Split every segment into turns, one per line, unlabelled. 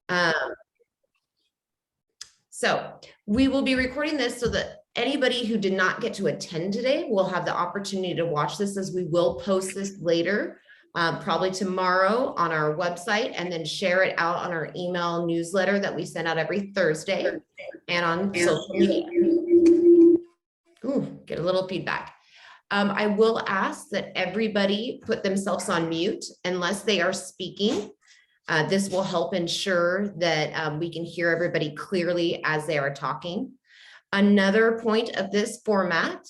Um, so we will be recording this so that anybody who did not get to attend today will have the opportunity to watch this, as we will post this later, probably tomorrow on our website, and then share it out on our email newsletter that we send out every Thursday and on social media. Ooh, get a little feedback. I will ask that everybody put themselves on mute unless they are speaking. This will help ensure that we can hear everybody clearly as they are talking. Another point of this format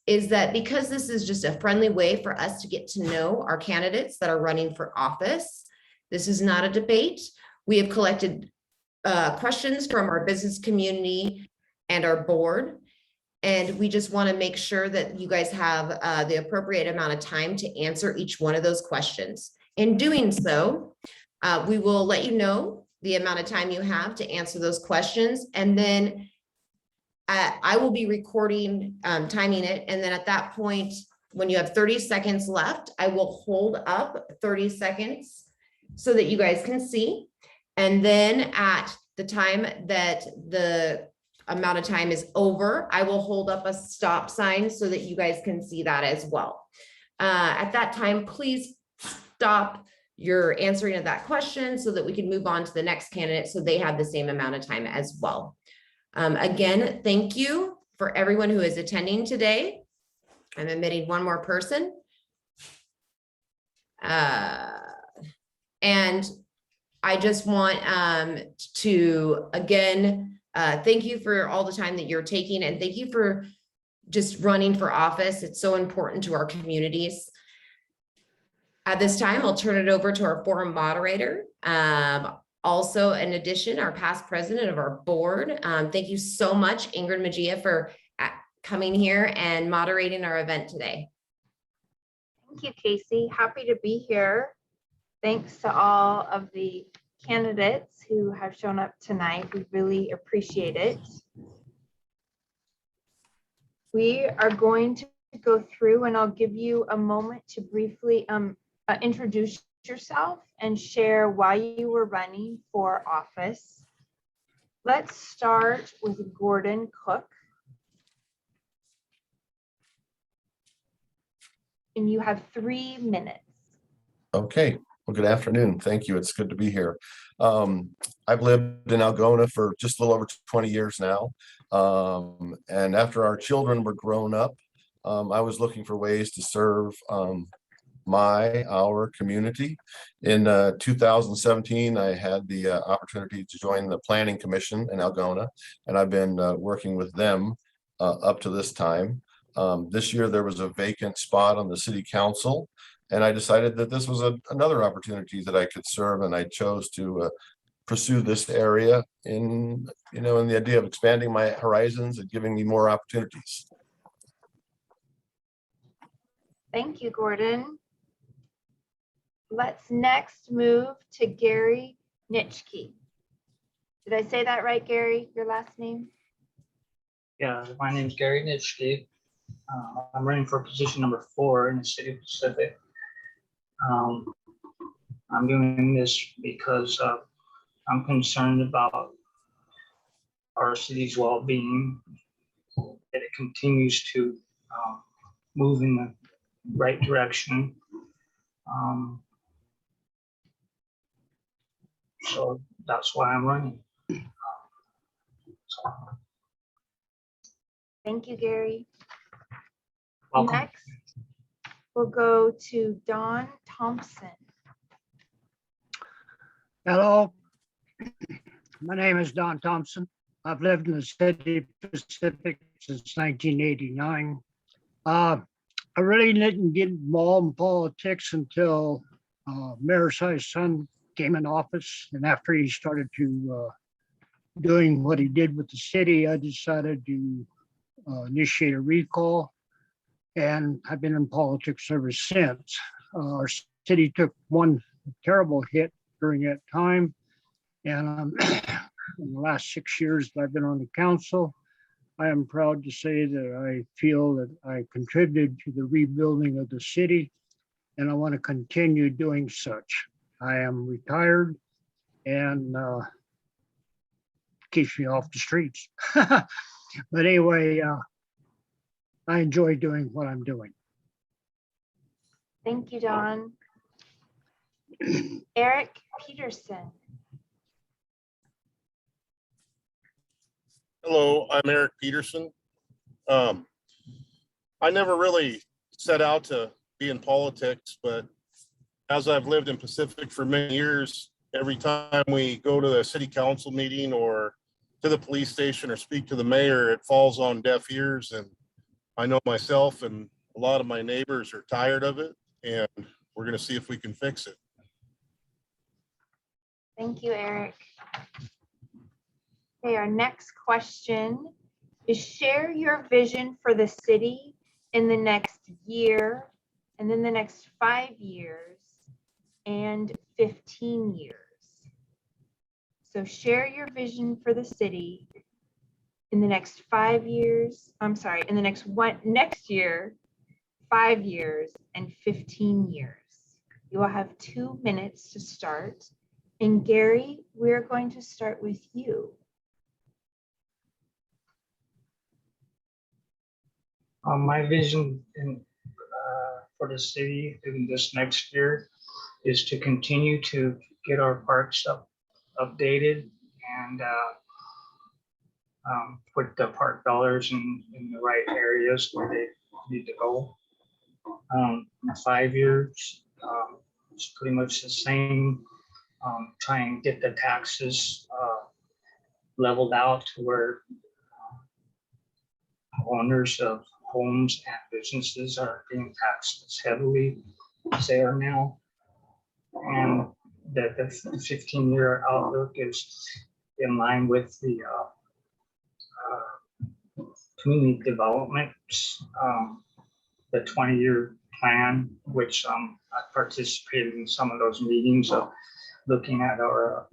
is that because this is just a friendly way for us to get to know our candidates that are running for office, this is not a debate. We have collected questions from our business community and our board. And we just want to make sure that you guys have the appropriate amount of time to answer each one of those questions. In doing so, we will let you know the amount of time you have to answer those questions. And then I will be recording, timing it. And then at that point, when you have 30 seconds left, I will hold up 30 seconds so that you guys can see. And then at the time that the amount of time is over, I will hold up a stop sign so that you guys can see that as well. At that time, please stop your answering of that question so that we can move on to the next candidate so they have the same amount of time as well. Again, thank you for everyone who is attending today. I'm admitting one more person. And I just want to, again, thank you for all the time that you're taking, and thank you for just running for office. It's so important to our communities. At this time, I'll turn it over to our forum moderator. Also, in addition, our past president of our board. Thank you so much, Ingrid Magia, for coming here and moderating our event today.
Thank you, Casey. Happy to be here. Thanks to all of the candidates who have shown up tonight. We really appreciate it. We are going to go through, and I'll give you a moment to briefly introduce yourself and share why you were running for office. Let's start with Gordon Cook. And you have 3 minutes.
Okay. Well, good afternoon. Thank you. It's good to be here. I've lived in Algona for just a little over 20 years now. And after our children were grown up, I was looking for ways to serve our community. In 2017, I had the opportunity to join the Planning Commission in Algona, and I've been working with them up to this time. This year, there was a vacant spot on the city council, and I decided that this was another opportunity that I could serve, and I chose to pursue this area in the idea of expanding my horizons and giving me more opportunities.
Thank you, Gordon. Let's next move to Gary Nitschke. Did I say that right, Gary, your last name?
Yeah, my name is Gary Nitschke. I'm running for position number 4 in the city of Pacific. I'm doing this because I'm concerned about our city's well-being, that it continues to move in the right direction. So that's why I'm running.
Thank you, Gary.
Welcome.
Next, we'll go to Don Thompson.
Hello, my name is Don Thompson. I've lived in the city of Pacific since 1989. I really didn't get involved in politics until Mayor Sai's son came in office, and after he started to doing what he did with the city, I decided to initiate a recall, and I've been in politics ever since. Our city took one terrible hit during that time, and in the last 6 years that I've been on the council, I am proud to say that I feel that I contributed to the rebuilding of the city, and I want to continue doing such. I am retired, and keeps me off the streets. But anyway, I enjoy doing what I'm doing.
Thank you, Don. Eric Peterson.
Hello, I'm Eric Peterson. I never really set out to be in politics, but as I've lived in Pacific for many years, every time we go to the city council meeting or to the police station or speak to the mayor, it falls on deaf ears. And I know myself and a lot of my neighbors are tired of it, and we're going to see if we can fix it.
Thank you, Eric. Okay, our next question is share your vision for the city in the next year, and then the next 5 years and 15 years. So share your vision for the city in the next 5 years, I'm sorry, in the next year, 5 years and 15 years. You will have 2 minutes to start. And Gary, we're going to start with you.
My vision for the city in this next year is to continue to get our parks updated and put the park dollars in the right areas where they need to go. In 5 years, it's pretty much the same. Try and get the taxes leveled out to where owners of homes and businesses are being taxed as heavily as they are now. And that the 15-year outlook is in line with the community development, the 20-year plan, which I participated in some of those meetings of looking at our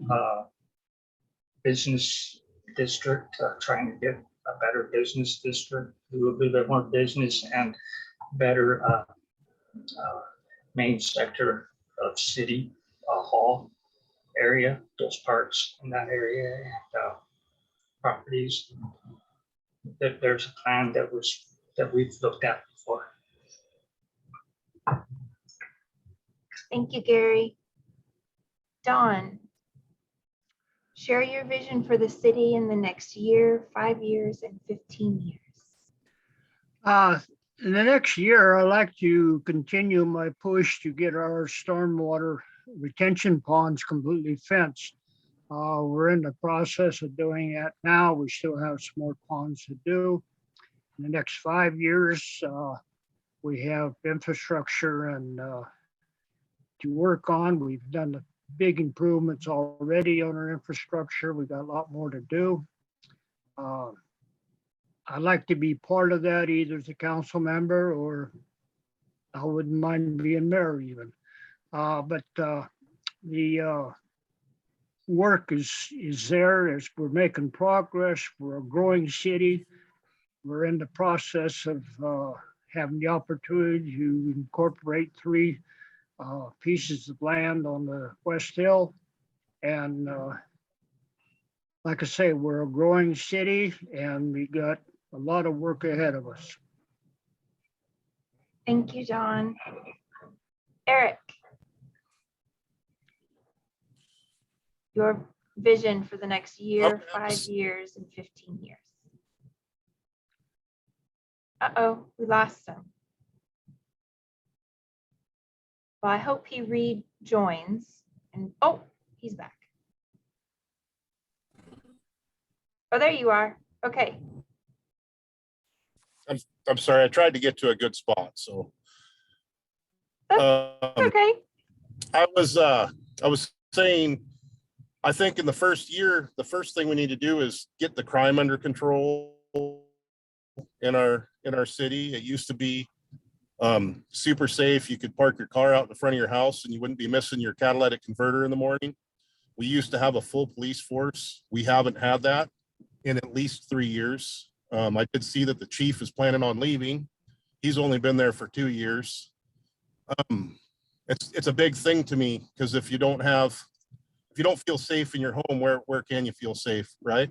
business district, trying to get a better business district, a little bit more business and better main sector of city hall area, those parks in that area and properties. There's a plan that we've looked at before.
Thank you, Gary. Dawn, share your vision for the city in the next year, 5 years, and 15 years.
In the next year, I'd like to continue my push to get our stormwater retention ponds completely fenced. We're in the process of doing that now. We still have some more ponds to do. In the next 5 years, we have infrastructure and to work on. We've done the big improvements already on our infrastructure. We've got a lot more to do. I'd like to be part of that, either as a council member or I wouldn't mind being mayor even. But the work is there as we're making progress. We're a growing city. We're in the process of having the opportunity to incorporate 3 pieces of land on the West Hill. And like I say, we're a growing city and we got a lot of work ahead of us.
Thank you, John. Eric, your vision for the next year, 5 years, and 15 years. Uh-oh, we lost him. Well, I hope he rejoins. And oh, he's back. Oh, there you are. Okay.
I'm sorry, I tried to get to a good spot, so.
Okay.
I was saying, I think in the first year, the first thing we need to do is get the crime under control in our city. It used to be super safe. You could park your car out in the front of your house and you wouldn't be missing your catalytic converter in the morning. We used to have a full police force. We haven't had that in at least 3 years. I did see that the chief is planning on leaving. He's only been there for 2 years. It's a big thing to me because if you don't feel safe in your home, where can you feel safe, right?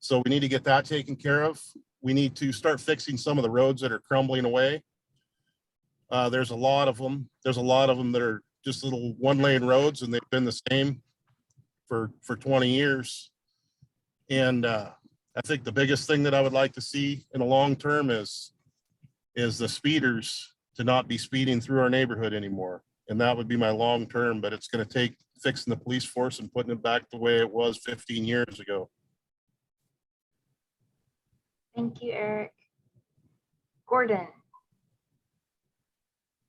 So we need to get that taken care of. We need to start fixing some of the roads that are crumbling away. There's a lot of them. There's a lot of them that are just little 1-lane roads, and they've been the same for 20 years. And I think the biggest thing that I would like to see in the long term is the speeders to not be speeding through our neighborhood anymore. And that would be my long term, but it's going to take fixing the police force and putting it back the way it was 15 years ago.
Thank you, Eric. Gordon.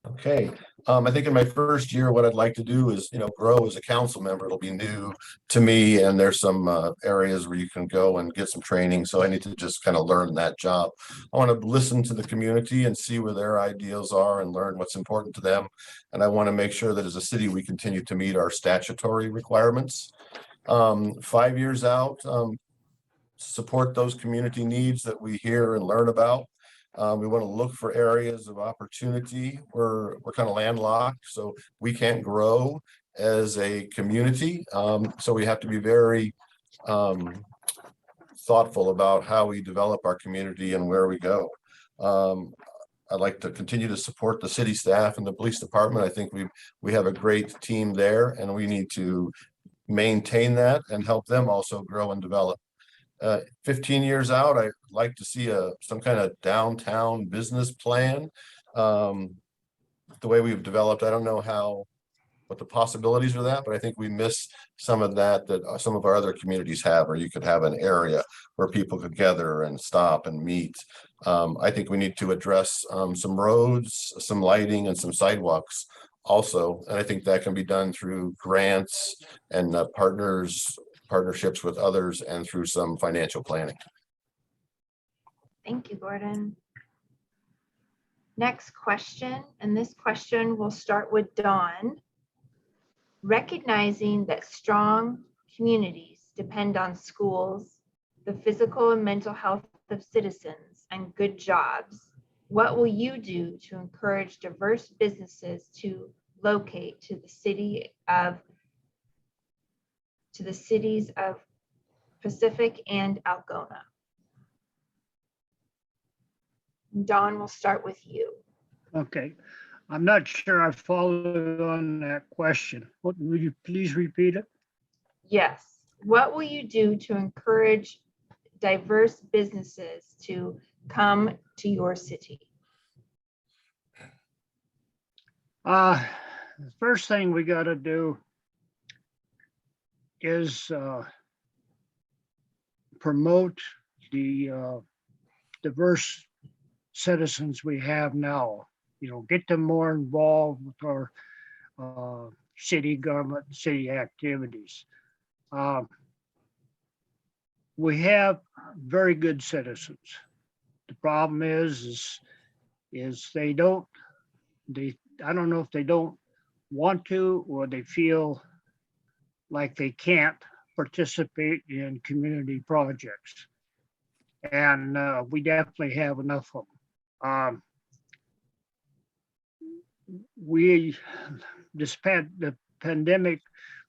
Okay, I think in my first year, what I'd like to do is, grow as a council member. It'll be new to me, and there's some areas where you can go and get some training. So I need to just kind of learn that job. I want to listen to the community and see where their ideals are and learn what's important to them. And I want to make sure that as a city, we continue to meet our statutory requirements. 5 years out, support those community needs that we hear and learn about. We want to look for areas of opportunity. We're kind of landlocked, so we can't grow as a community. So we have to be very thoughtful about how we develop our community and where we go. I'd like to continue to support the city staff and the police department. I think we have a great team there, and we need to maintain that and help them also grow and develop. 15 years out, I'd like to see some kind of downtown business plan. The way we've developed, I don't know what the possibilities are that, but I think we miss some of that some of our other communities have, where you could have an area where people could gather and stop and meet. I think we need to address some roads, some lighting, and some sidewalks also. And I think that can be done through grants and partnerships with others and through some financial planning.
Thank you, Gordon. Next question, and this question will start with Dawn. Recognizing that strong communities depend on schools, the physical and mental health of citizens, and good jobs, what will you do to encourage diverse businesses to locate to the cities of Pacific and Algona? Dawn, we'll start with you.
Okay, I'm not sure I followed on that question. Would you please repeat it?
Yes. What will you do to encourage diverse businesses to come to your city?
The first thing we got to do is promote the diverse citizens we have now. Get them more involved with our city government, city activities. We have very good citizens. The problem is I don't know if they don't want to, or they feel like they can't participate in community projects. And we definitely have enough of them. The pandemic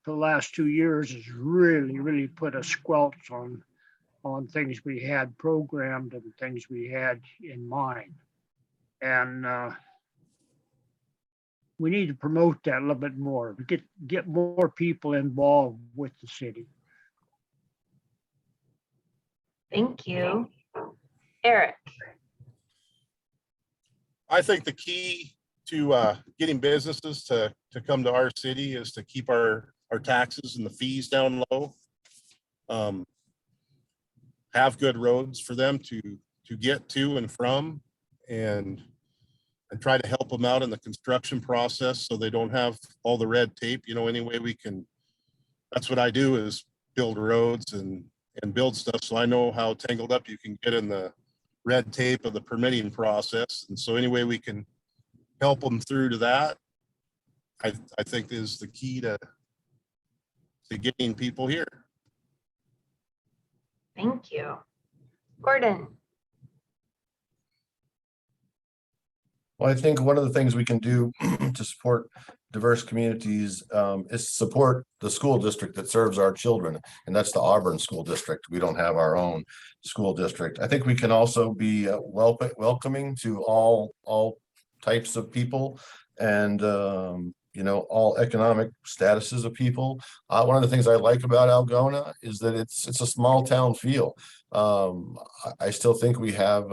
for the last 2 years has really put a squelch on things we had programmed and things we had in mind. And we need to promote that a little bit more, get more people involved with the city.
Thank you. Eric.
I think the key to getting businesses to come to our city is to keep our taxes and the fees down low. Have good roads for them to get to and from, and try to help them out in the construction process so they don't have all the red tape. Any way we can. That's what I do, is build roads and build stuff, so I know how tangled up you can get in the red tape of the permitting process. And so any way we can help them through to that, I think is the key to getting people here.
Thank you. Gordon.
Well, I think one of the things we can do to support diverse communities is support the school district that serves our children, and that's the Auburn School District. We don't have our own school district. I think we can also be welcoming to all types of people and you know, all economic statuses of people. One of the things I like about Algona is that it's a small town feel. I still think we have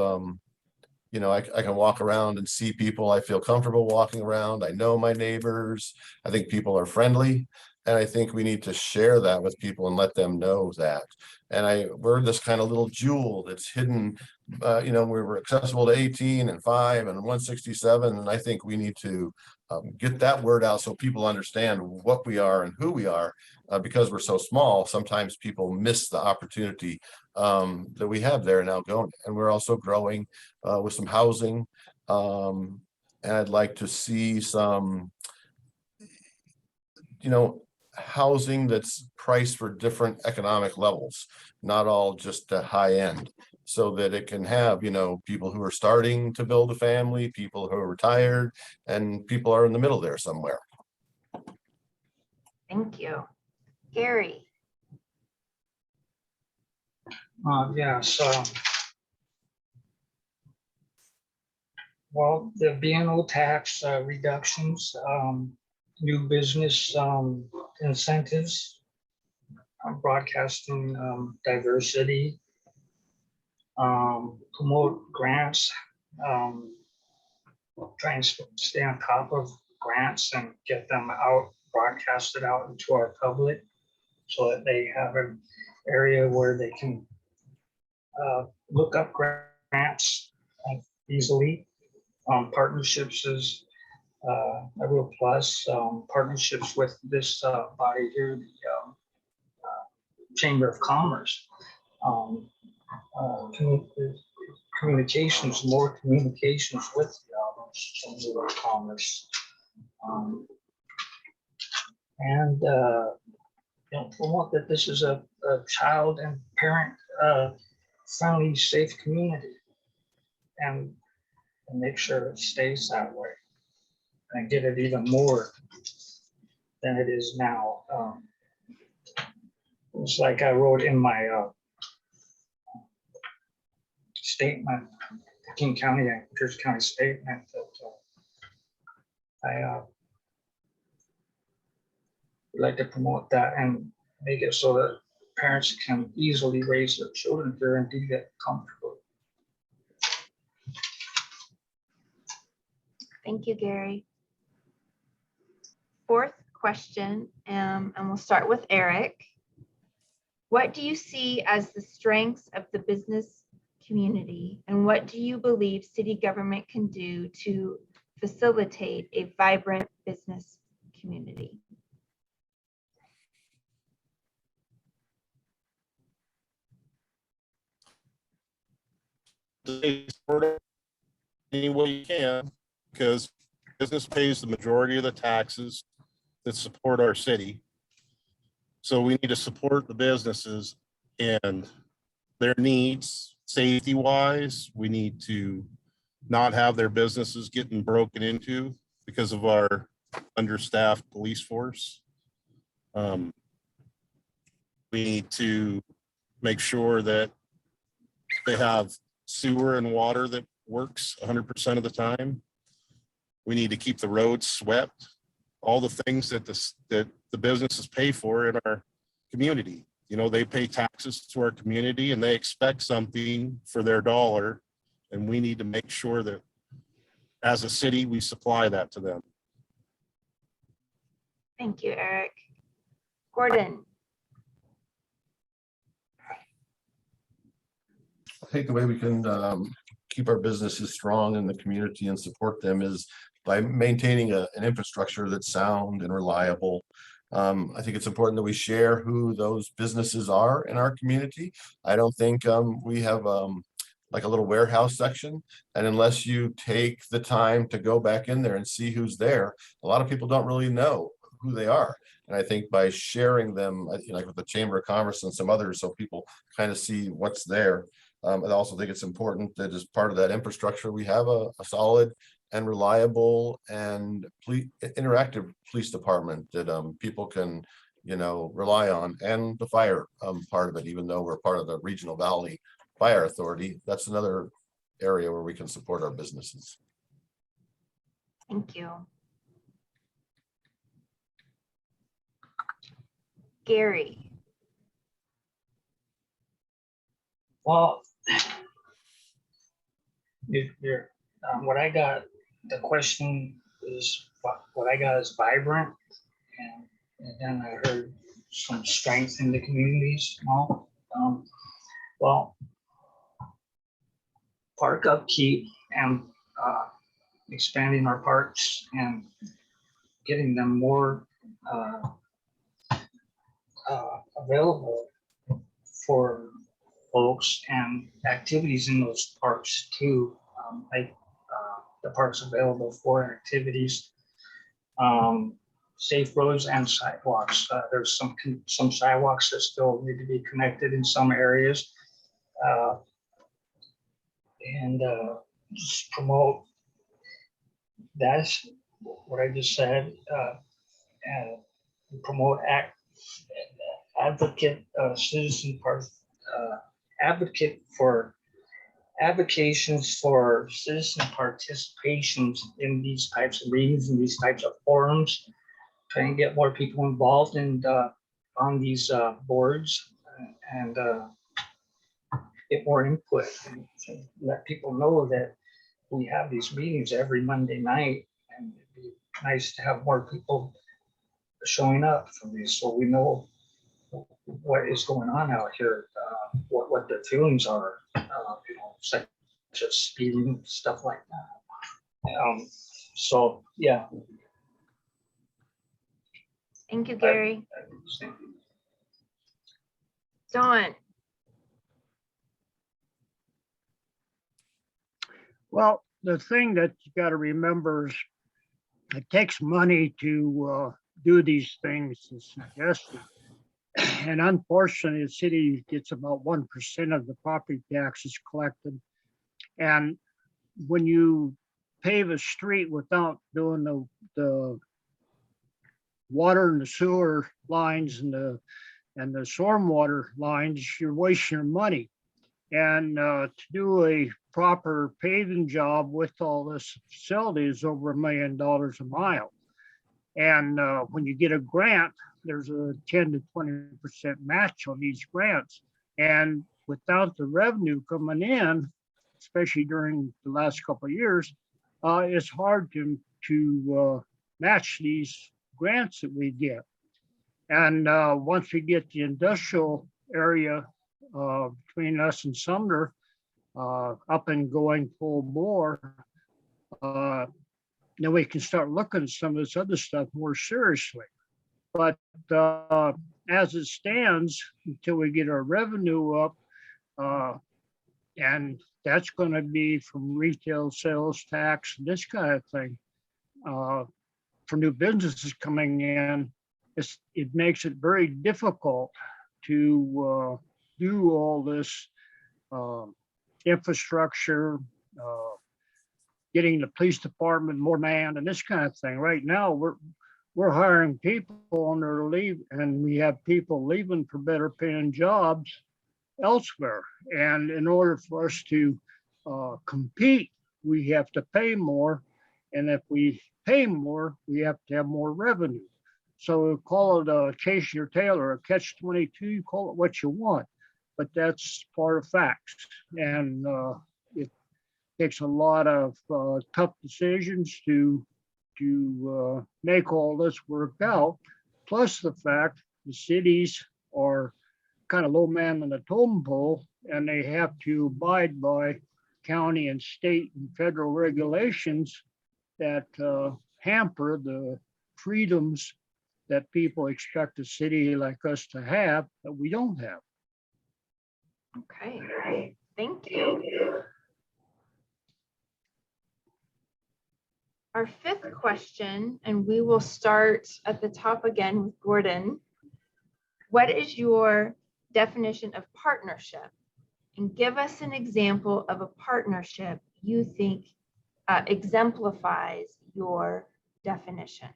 you know, I can walk around and see people. I feel comfortable walking around. I know my neighbors. I think people are friendly. And I think we need to share that with people and let them know that. And we're this kind of little jewel that's hidden, you know, we were accessible to 18 and 5 and 167. And I think we need to get that word out so people understand what we are and who we are. Because we're so small, sometimes people miss the opportunity that we have there in Algona. And we're also growing with some housing. And I'd like to see some, you know, housing that's priced for different economic levels, not all just the high end, so that it can have, you know, people who are starting to build a family, people who are retired, and people are in the middle there somewhere.
Thank you. Gary.
Yes. Well, the B&O tax reductions, new business incentives, broadcasting diversity, promote grants, try and stay on top of grants and get them out, broadcasted out into our public so that they have an area where they can look up grants easily. Partnerships is a real plus. Partnerships with this body here, the Chamber of Commerce. Communications, more communications with the Chamber of Commerce. And promote that this is a child and parent friendly, safe community. And make sure it stays that way and get it even more than it is now. It's like I wrote in my statement, the King County and Pierce County statement, that I would like to promote that and make it so that parents can easily raise their children here and do that comfortably.
Thank you, Gary. Fourth question, and we'll start with Eric. What do you see as the strengths of the business community, and what do you believe city government can do to facilitate a vibrant business community?
Any way you can, because business pays the majority of the taxes that support our city. So we need to support the businesses and their needs safety wise. We need to not have their businesses getting broken into because of our understaffed police force. We need to make sure that they have sewer and water that works 100% of the time. We need to keep the roads swept, all the things that the businesses pay for in our community. You know, they pay taxes to our community and they expect something for their dollar. And we need to make sure that as a city, we supply that to them.
Thank you, Eric. Gordon.
I think the way we can keep our businesses strong in the community and support them is by maintaining an infrastructure that's sound and reliable. I think it's important that we share who those businesses are in our community. I don't think we have like a little warehouse section, and unless you take the time to go back in there and see who's there, a lot of people don't really know who they are. And I think by sharing them, you know, like with the Chamber of Commerce and some others, so people kind of see what's there. I also think it's important that as part of that infrastructure, we have a solid and reliable and interactive police department that people can, rely on, and the fire part of it, even though we're part of the Regional Valley Fire Authority, that's another area where we can support our businesses.
Thank you. Gary.
Well, what I got, the question is, what I got is vibrant, and then I heard some strength in the communities. Well, park upkeep and expanding our parks and getting them more available for folks, and activities in those parks too, like the parks available for activities, safe roads and sidewalks. There's some sidewalks that still need to be connected in some areas, and just promote. That's what I just said. And promote advocate citizen part. Advocations for citizen participations in these types of meetings and these types of forums. Try and get more people involved in on these boards, and get more input, and let people know that we have these meetings every Monday night, and it'd be nice to have more people showing up for these, so we know what is going on out here, what the feelings are, such as speeding, stuff like that. So yeah.
Thank you, Gary. Dawn.
Well, the thing that you got to remember is it takes money to do these things as suggested. And unfortunately, the city gets about 1% of the property taxes collected. And when you pave a street without doing the water and the sewer lines and the stormwater lines, you're wasting your money. And to do a proper paving job with all this facility is over $1 million a mile. And when you get a grant, there's a 10 to 20% match on these grants. And without the revenue coming in, especially during the last couple of years, it's hard to match these grants that we get. And once we get the industrial area between us and Sumner up and going full bore, then we can start looking at some of this other stuff more seriously. But as it stands, until we get our revenue up, and that's going to be from retail sales tax, this kind of thing, for new businesses coming in, it makes it very difficult to do all this infrastructure, getting the police department more manned and this kind of thing. Right now, we're hiring people on their leave, and we have people leaving for better paying jobs elsewhere. And in order for us to compete, we have to pay more. And if we pay more, we have to have more revenue. So call it a chase your tail or a catch-22, call it what you want, but that's part of facts. And it takes a lot of tough decisions to make all this work out. Plus the fact the cities are kind of low man on the totem pole, and they have to abide by county and state and federal regulations that hamper the freedoms that people expect a city like us to have that we don't have.
Okay, thank you. Our fifth question, and we will start at the top again with Gordon. What is your definition of partnership? And give us an example of a partnership you think exemplifies your definition?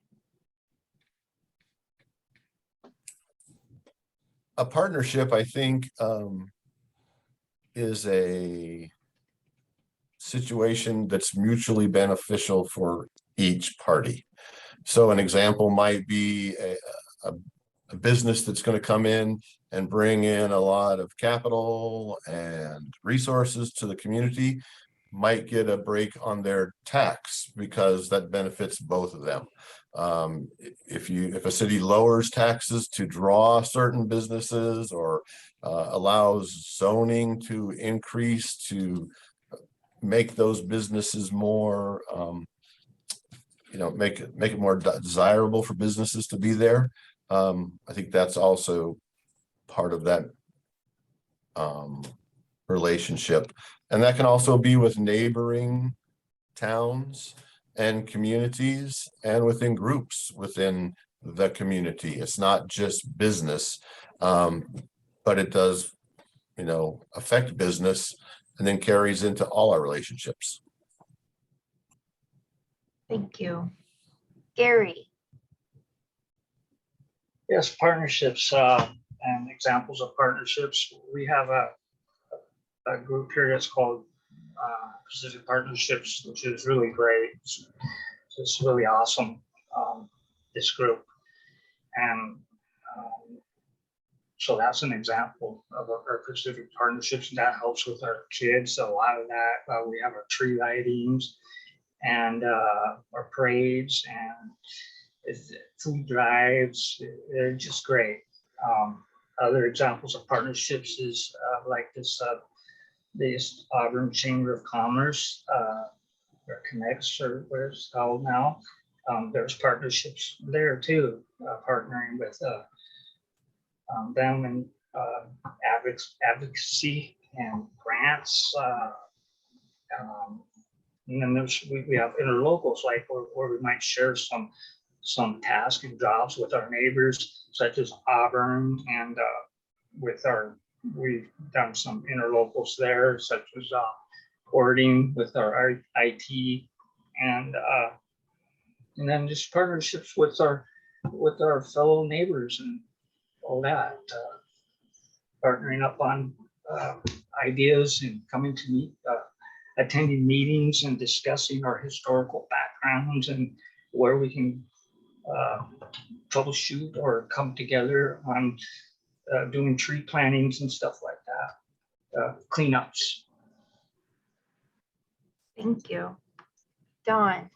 A partnership, I think, is a situation that's mutually beneficial for each party. So an example might be a business that's going to come in and bring in a lot of capital and resources to the community, might get a break on their tax because that benefits both of them. If a city lowers taxes to draw certain businesses, or allows zoning to increase to make those businesses more, make it more desirable for businesses to be there. I think that's also part of that relationship. And that can also be with neighboring towns and communities and within groups within the community. It's not just business, but it does, affect business and then carries into all our relationships.
Thank you. Gary.
Yes, partnerships and examples of partnerships. We have a group here that's called Pacific Partnerships, which is really great. It's really awesome, this group. And so that's an example of our Pacific Partnerships, and that helps with our kids. A lot of that, we have our tree lightings and our parades and food drives. They're just great. Other examples of partnerships is like this Auburn Chamber of Commerce, or Connects, or what it's called now. There's partnerships there too, partnering with them and advocacy and grants. And then we have interlocals, like where we might share some tasks and jobs with our neighbors, such as Auburn, and we've done some interlocals there, such as boarding with our IT, and then just partnerships with our fellow neighbors and all that, partnering up on ideas and coming to meet, attending meetings and discussing our historical backgrounds and where we can troubleshoot or come together on doing tree plantings and stuff like that, cleanups.
Thank you. Dawn.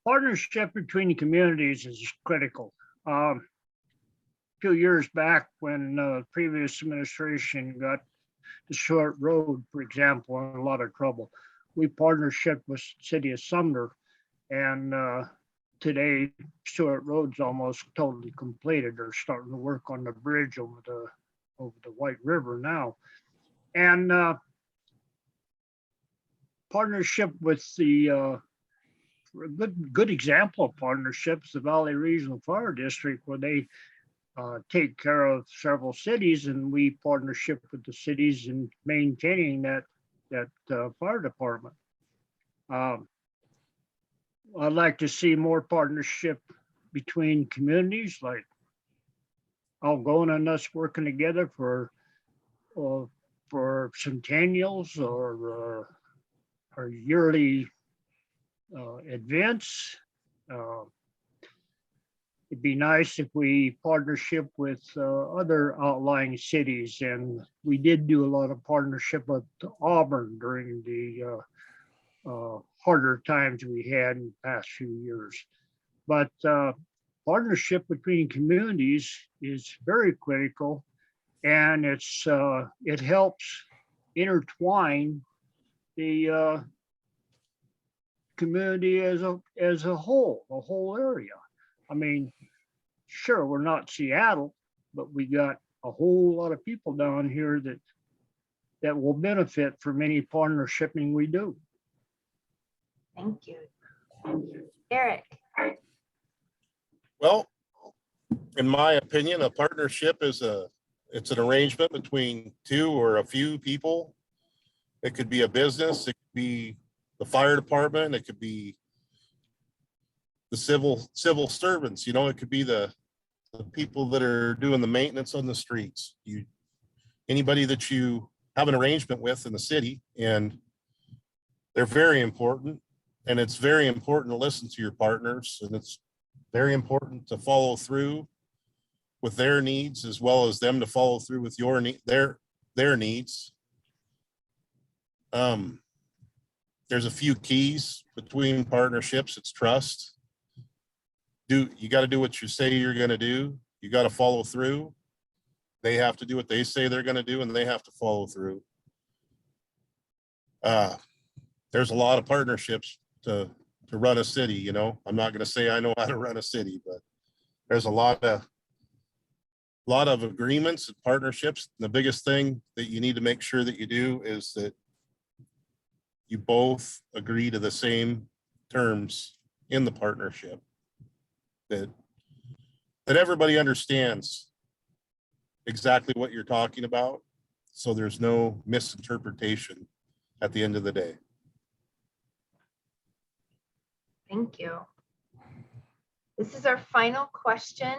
Partnership between the communities is critical. A few years back, when the previous administration got the short road, for example, in a lot of trouble, we partnership with the city of Sumner, and today Stewart Road's almost totally completed. They're starting to work on the bridge over the White River now, and partnership with the good example of partnerships, the Valley Regional Fire District, where they take care of several cities, and we partnership with the cities in maintaining that fire department. I'd like to see more partnership between communities, like Algona and us working together for centennials or yearly events. It'd be nice if we partnership with other outlying cities, and we did do a lot of partnership with Auburn during the harder times we had in the past few years. But partnership between communities is very critical, and it helps intertwine the community as a whole, the whole area. I mean, sure, we're not Seattle, but we got a whole lot of people down here that will benefit from any partnershiping we do.
Thank you. Eric.
Well, in my opinion, a partnership is it's an arrangement between two or a few people It could be a business, it could be the fire department, it could be the civil servants, you know, it could be the people that are doing the maintenance on the streets. Anybody that you have an arrangement with in the city, and they're very important. And it's very important to listen to your partners, and it's very important to follow through with their needs as well as them to follow through with their needs. There's a few keys between partnerships. It's trust. You got to do what you say you're going to do. You got to follow through. They have to do what they say they're going to do, and they have to follow through. There's a lot of partnerships to run a city. You know, I'm not going to say I know how to run a city, but there's a lot of agreements and partnerships. The biggest thing that you need to make sure that you do is that you both agree to the same terms in the partnership, that everybody understands exactly what you're talking about, so there's no misinterpretation at the end of the day.
Thank you. This is our final question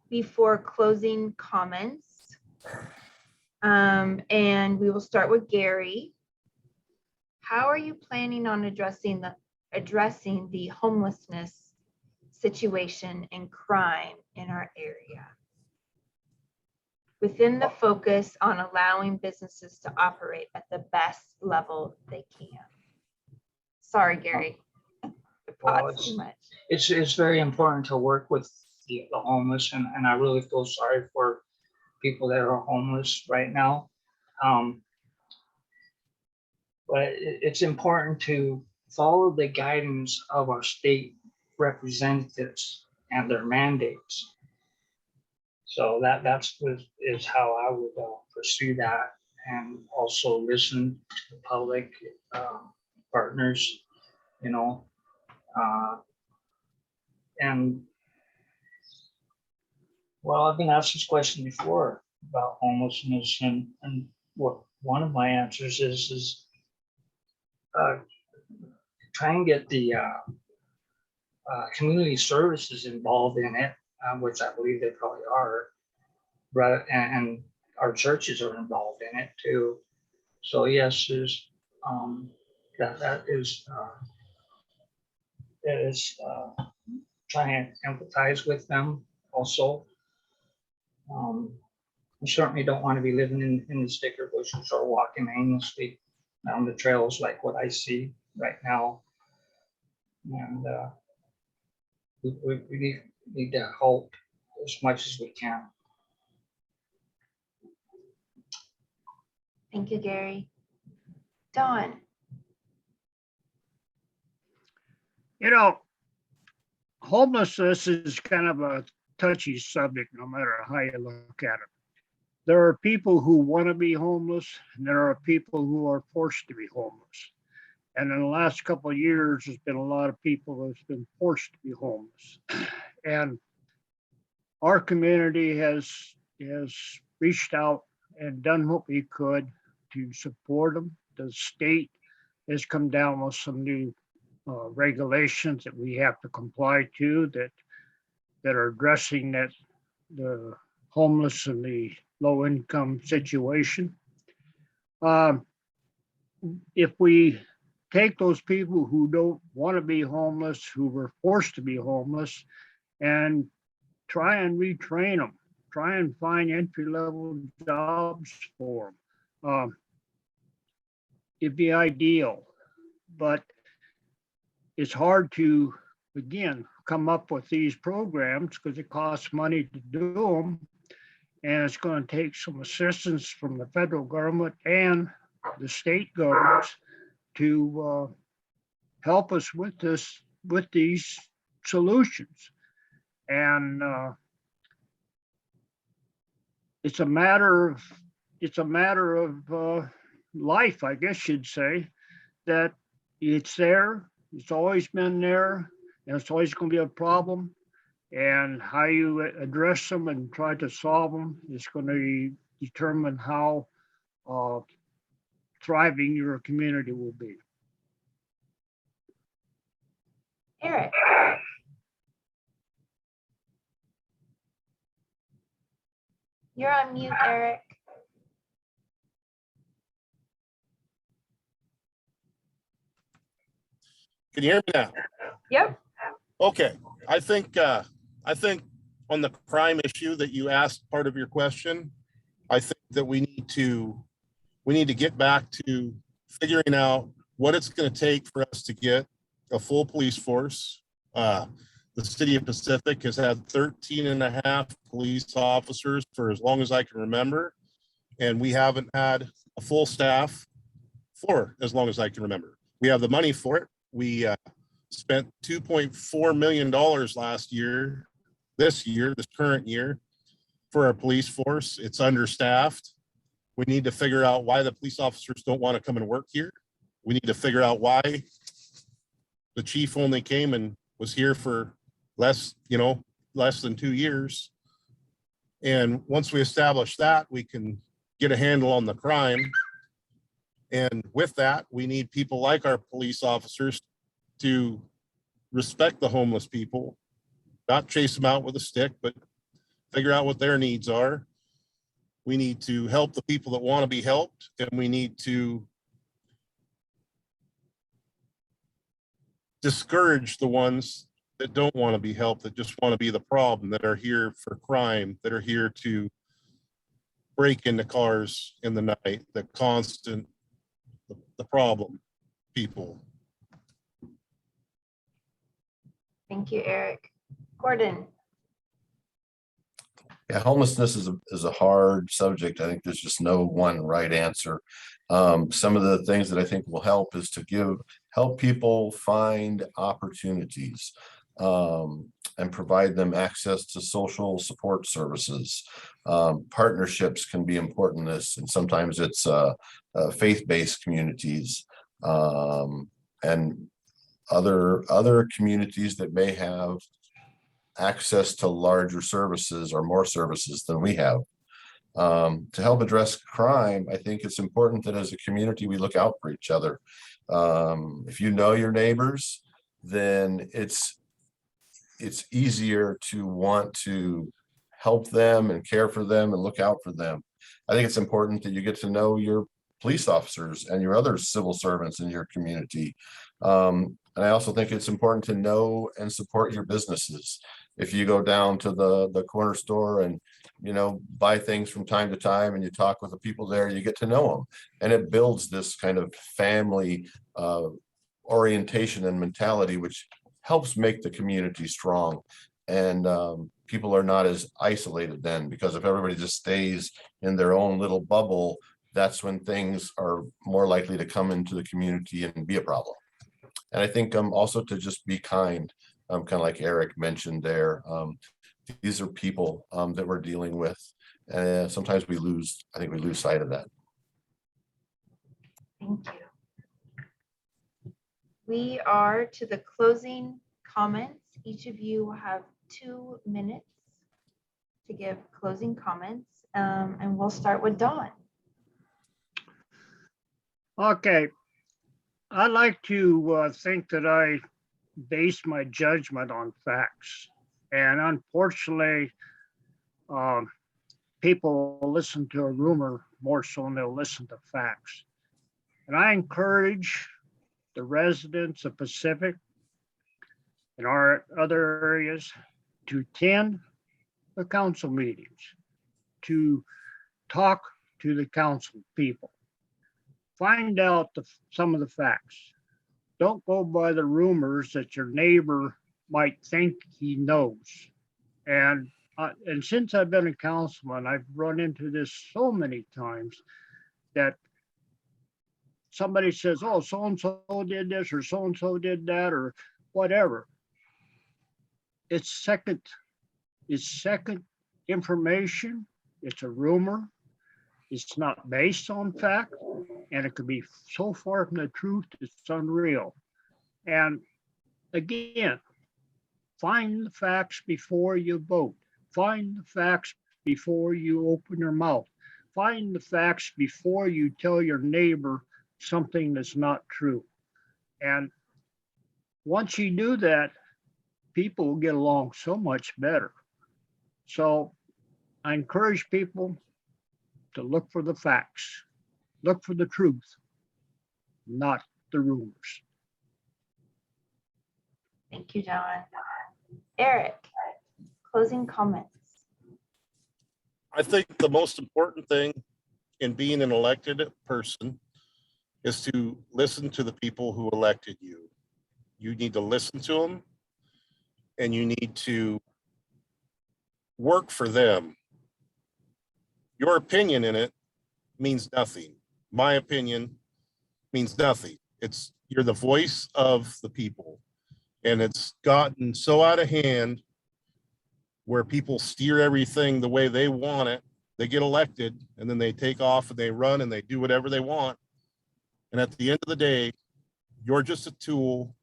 before closing comments. And we will start with Gary. How are you planning on addressing the homelessness situation and crime in our area, within the focus on allowing businesses to operate at the best level they can? Sorry, Gary.
Well,
Too much.
it's very important to work with the homeless, and I really feel sorry for people that are homeless right now. But it's important to follow the guidance of our state representatives and their mandates. So is how I would pursue that, and also listen to the public partners, you know. And well, I've been asked this question before about homelessness, and what one of my answers is try and get the community services involved in it, which I believe they probably are, right? And our churches are involved in it too. So yes, there's that is try and empathize with them also. We certainly don't want to be living in the sticker bushes or walking aimlessly down the trails like what I see right now. And we need to help as much as we can.
Thank you, Gary. Dawn.
You know, homelessness is kind of a touchy subject, no matter how you look at it. There are people who want to be homeless, and there are people who are forced to be homeless. And in the last couple of years, there's been a lot of people that's been forced to be homeless. And our community has reached out and done what we could to support them. The state has come down with some new regulations that we have to comply to that are addressing the homeless and the low income situation. If we take those people who don't want to be homeless, who were forced to be homeless, and try and retrain them, try and find entry-level jobs for them, it'd be ideal. But it's hard to, again, come up with these programs because it costs money to do them. And it's going to take some assistance from the federal government and the state governments to help us with these solutions. And it's a matter of life, I guess you'd say, that it's there. It's always been there, and it's always going to be a problem. And how you address them and try to solve them is going to determine how thriving your community will be.
Eric. You're on mute, Eric.
Can you hear me now?
Yep.
Okay, I think on the crime issue that you asked part of your question, I think that we need to get back to figuring out what it's going to take for us to get a full police force. The city of Pacific has had 13 and a half police officers for as long as I can remember. And we haven't had a full staff for as long as I can remember. We have the money for it. We spent $2.4 million this current year, for our police force. It's understaffed. We need to figure out why the police officers don't want to come and work here. We need to figure out why the chief only came and was here for less than 2 years. And once we establish that, we can get a handle on the crime. And with that, we need people like our police officers to respect the homeless people, not chase them out with a stick, but figure out what their needs are. We need to help the people that want to be helped, and we need to discourage the ones that don't want to be helped, that just want to be the problem, that are here for crime, that are here to break into cars in the night, the problem people.
Thank you, Eric. Gordon.
Yeah, homelessness is a hard subject. I think there's just no one right answer. Some of the things that I think will help is to help people find opportunities, and provide them access to social support services. Partnerships can be important in this, and sometimes it's faith-based communities, and other communities that may have access to larger services or more services than we have. To help address crime, I think it's important that as a community, we look out for each other. If you know your neighbors, then it's easier to want to help them and care for them and look out for them. I think it's important that you get to know your police officers and your other civil servants in your community. And I also think it's important to know and support your businesses. If you go down to the corner store and, buy things from time to time, and you talk with the people there, you get to know them. And it builds this kind of family orientation and mentality, which helps make the community strong. And people are not as isolated then, because if everybody just stays in their own little bubble, that's when things are more likely to come into the community and be a problem. And I think also to just be kind, kind of like Eric mentioned there. These are people that we're dealing with. And sometimes I think we lose sight of that.
Thank you. We are to the closing comments. Each of you will have 2 minutes to give closing comments. And we'll start with Dawn.
Okay. I like to think that I base my judgment on facts. And unfortunately, people will listen to a rumor more so than they'll listen to facts. And I encourage the residents of Pacific and our other areas to attend the council meetings, to talk to the council people. Find out some of the facts. Don't go by the rumors that your neighbor might think he knows. And since I've been a councilman, I've run into this so many times that somebody says, oh, so-and-so did this or so-and-so did that or whatever. It's second information. It's a rumor. It's not based on fact, and it could be so far from the truth, it's unreal. And again, find the facts before you vote. Find the facts before you open your mouth. Find the facts before you tell your neighbor something that's not true. And once you do that, people will get along so much better. So I encourage people to look for the facts, look for the truth, not the rumors.
Thank you, John. Eric, closing comments.
I think the most important thing in being an elected person is to listen to the people who elected you. You need to listen to them, and you need to work for them. Your opinion in it means nothing. My opinion means nothing. You're the voice of the people, and it's gotten so out of hand where people steer everything the way they want it. They get elected and then they take off and they run and they do whatever they want. And at the end of the day, you're just a tool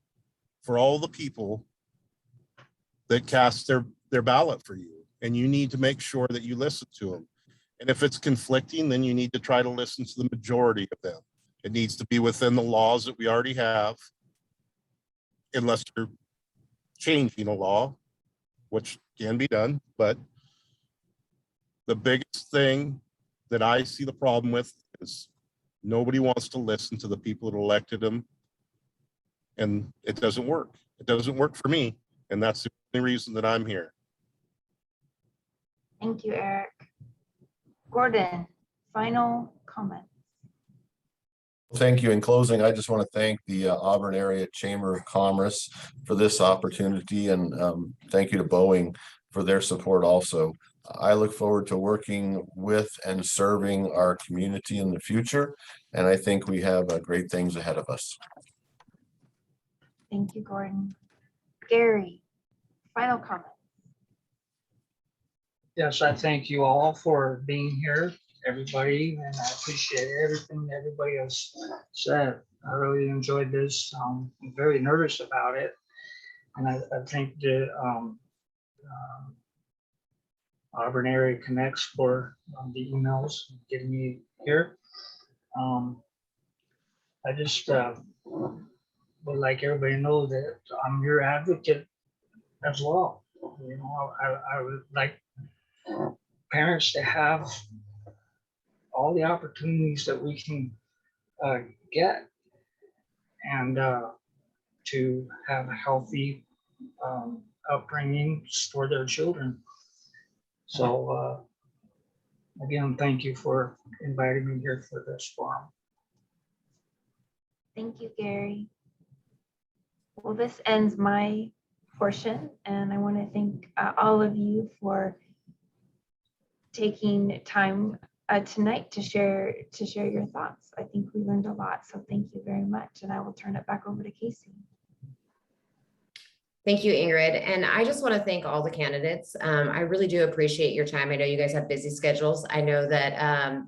for all the people that cast their ballot for you. And you need to make sure that you listen to them. And if it's conflicting, then you need to try to listen to the majority of them. It needs to be within the laws that we already have, unless you're changing a law, which can be done. But the biggest thing that I see the problem with is nobody wants to listen to the people that elected them. And it doesn't work. It doesn't work for me. And that's the only reason that I'm here.
Thank you, Eric. Gordon, final comments.
Thank you. In closing, I just want to thank the Auburn Area Chamber of Commerce for this opportunity, and thank you to Boeing for their support also. I look forward to working with and serving our community in the future, and I think we have great things ahead of us.
Thank you, Gordon. Gary, final comments.
Yes, I thank you all for being here, everybody, and I appreciate everything everybody has said. I really enjoyed this. I'm very nervous about it. And I think the Auburn Area Connects for the emails getting me here. I just would like everybody to know that I'm your advocate as well. You know, I would like parents to have all the opportunities that we can get, and to have healthy upbringings for their children. So again, thank you for inviting me here for this forum.
Thank you, Gary. Well, this ends my portion, and I want to thank all of you for taking time tonight to share your thoughts. I think we learned a lot, so thank you very much, and I will turn it back over to Casey.
Thank you, Ingrid. And I just want to thank all the candidates. I really do appreciate your time. I know you guys have busy schedules. I know that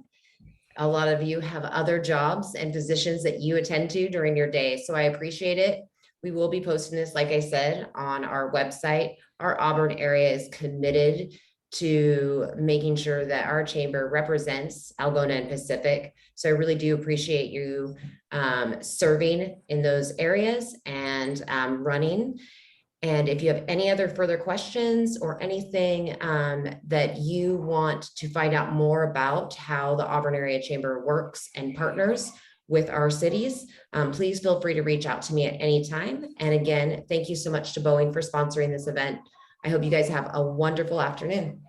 a lot of you have other jobs and positions that you attend to during your day. So I appreciate it. We will be posting this, like I said, on our website. Our Auburn area is committed to making sure that our chamber represents Algona and Pacific. So I really do appreciate you serving in those areas and running. And if you have any other further questions or anything that you want to find out more about how the Auburn Area Chamber works and partners with our cities, please feel free to reach out to me at any time. And again, thank you so much to Boeing for sponsoring this event. I hope you guys have a wonderful afternoon.